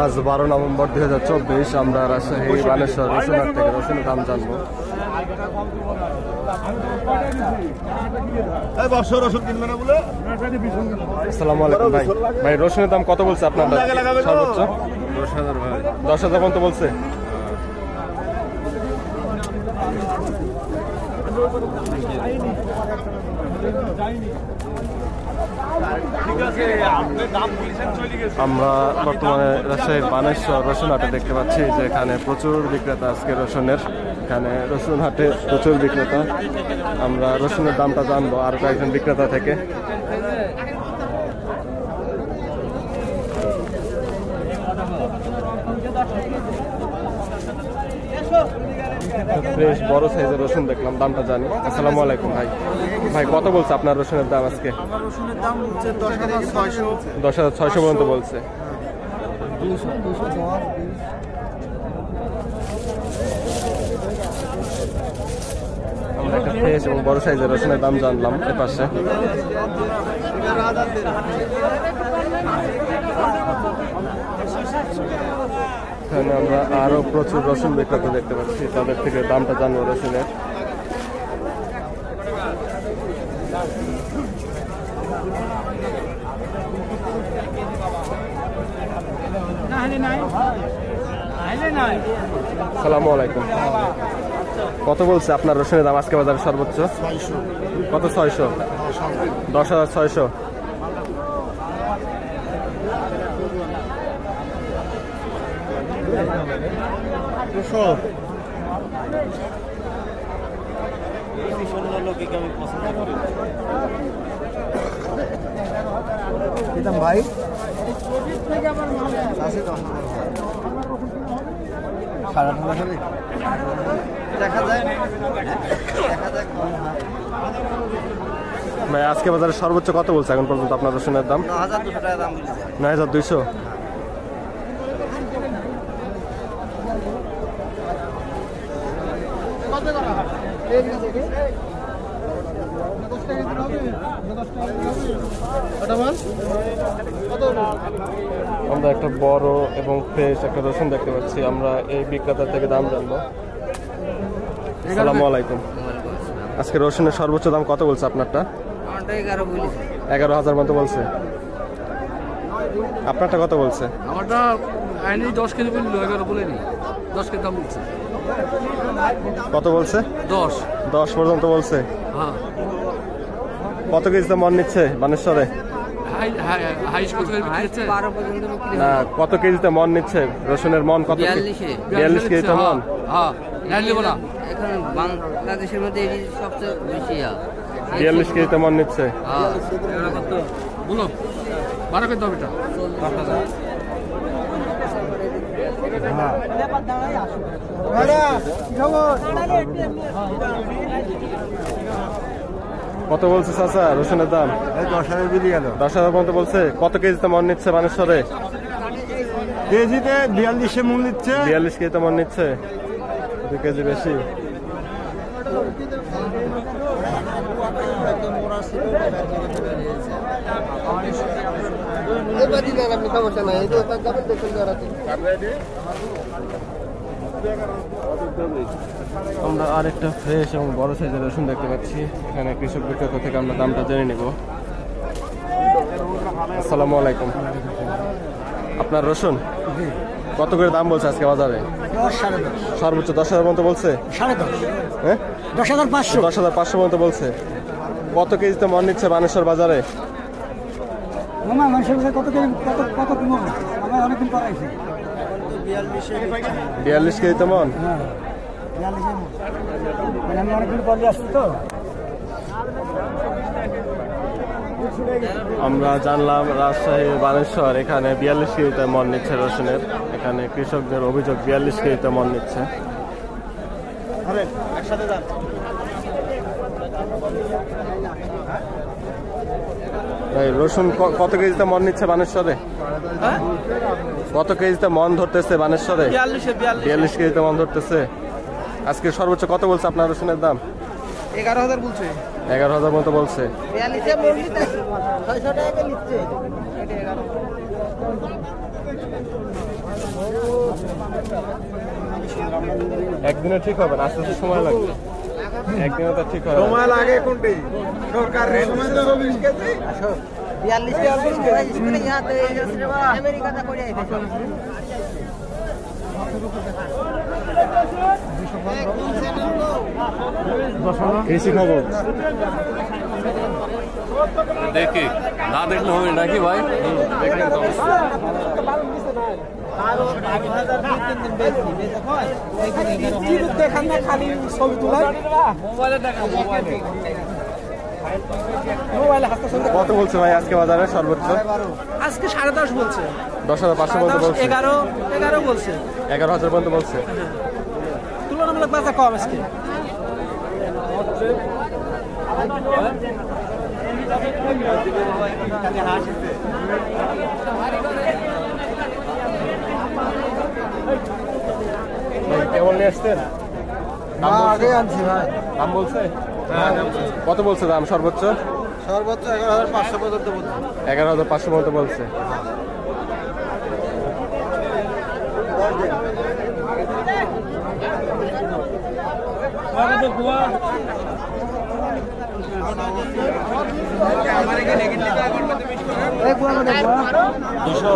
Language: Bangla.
আজ 12 নভেম্বর 2024 আমরা রাজশাহী বানেশ্বর রসুনহাট থেকে রসুনের দাম জানবো। আসসালামু আলাইকুম ভাই। ভাই রসুনের দাম কত বলছে আপনার সর্বোচ্চ? 10,000 ভাই। 10,000 পর্যন্ত বলছে। আমরা বর্তমানে রাজশাহীর বানেশ্বর রসুন হাটে দেখতে পাচ্ছি যে এখানে প্রচুর বিক্রেতা আজকে রসুনের। এখানে রসুন হাটে প্রচুর বিক্রেতা। আমরা রসুনের দামটা জানবো আর কয়েকজন বিক্রেতা থেকে। বেশ বড় সাইজের রসুন দেখলাম, দামটা জানি। আসসালামু আলাইকুম ভাই। ভাই কত বলছে আপনার রসুনের দাম আজকে? আমার রসুনের দাম হচ্ছে 10,600। 10,600 পর্যন্ত বলছে। আমরা একটা ফ্রেশ এবং বড় সাইজের রসুনের দাম জানলাম এ পাশে। এখানে আমরা আরো প্রচুর রসুন বিক্রেতা দেখতে পাচ্ছি, তাদের থেকে দামটা জানবো রসুনের। আসসালামু আলাইকুম। কত বলছে আপনার রসুনের দাম আজকে বাজারে সর্বোচ্চ? কত? 600। 10,600। ভাই ভাই আজকে বাজারে সর্বোচ্চ কত বলছে এখন পর্যন্ত আপনার রসুনের দাম? 9,200। আমরা একটা বড় এবং ফ্রেশ একটা রসুন দেখতে পাচ্ছি। আমরা এই বিক্রেতা থেকে দাম জানবো। আসসালামু আলাইকুম। আজকে রসুনের সর্বোচ্চ দাম কত বলছে আপনারটা? 11,000 মতো বলছে। আপনারটা কত বলছে? আমারটা আইনি 10 কেজি বললো, 11 বলেনি। 10 কেজি দাম বলছে। কত বলছে? 10 পর্যন্ত বলছে। হ্যাঁ। কত কেজিতে মন নিচ্ছে বানেশ্বরে? না, কত কেজিতে মন নিচ্ছে রসুনের মন? কত? 42 কেজিতে মন। এখন বাংলাদেশের মধ্যে সবচেয়ে বেশি 42 কেজিতে মন নিচ্ছে। বলো 12 কেজি দাম এটা। কত বলছে চাচা রসুনের দাম? 10,000 পর্যন্ত বলছে। কত কেজিতে মন নিচ্ছে বানেশ্বরে? কেজিতে 42 মন নিচ্ছে। 42 কেজিতে মন নিচ্ছে, 2 কেজি বেশি। আমরা আরেকটা ফ্রেশ এবং বড় সাইজের রসুন দেখতে পাচ্ছি। এখানে কৃষক বিক্রেতা থেকে আমরা দামটা জেনে নেব। আসসালামু আলাইকুম। আপনার রসুন কত করে দাম বলছে আজকে বাজারে? সর্বোচ্চ 10,000 পর্যন্ত বলছে। 10,500। হ্যাঁ, 10,500। 10,500 পর্যন্ত বলছে। কত কেজিতে মন নিচ্ছে বানেশ্বর বাজারে? কত কেজি কত অনেকদিন করাইছে। 42 কেজিতে মন। আমি অনেকদিন পরে আসছি তো। আমরা জানলাম রাজশাহী বানেশ্বর এখানে 42 কেজিতে মন নিচ্ছে রসুনের। এখানে কৃষকদের অভিযোগ 42 কেজিতে মন নিচ্ছে। রসুন কত কেজিতে মন নিচ্ছে বানেশ্বরে? কত কেজিতে মন ধরতেছে বানেশ্বরে? 42 কেজিতে মন ধরতেছে। আজকে সর্বোচ্চ কত বলছে আপনার রসুনের দাম? 11,000 বলছে। 11,000 মতো বলছে। 42 600 টাকা নিচ্ছে। একদিনে ঠিক হবে না, আস্তে আস্তে সময় লাগবে। একদিনে তো ঠিক হবে না। সময় লাগে কোনটি সরকারের সময় তো 24 কেজি 42 স্কুলে ইয়াতে আমেরিকাতে করে আইছে কৃষি খবর দেখি না দেখলে হবে নাকি ভাই? দেখলেন তো অবস্থা। কত বলছে ভাই আজকে বাজারে সর্বোচ্চ? আজকে 10.5 বলছে, 10,500 পর্যন্ত বলছে, 11 বলছে, 11,000 পর্যন্ত বলছে। তুলনামূলক বাজার কম আজকে। ভাই কেমন নিয়ে আসছেন? আগে আনছি ভাই। দাম বলছে? কত বলছে দাম সর্বোচ্চ? সর্বোচ্চ 11,500 পর্যন্ত বলছে। 11,500 পর্যন্ত বলছে। আমার এখানে 200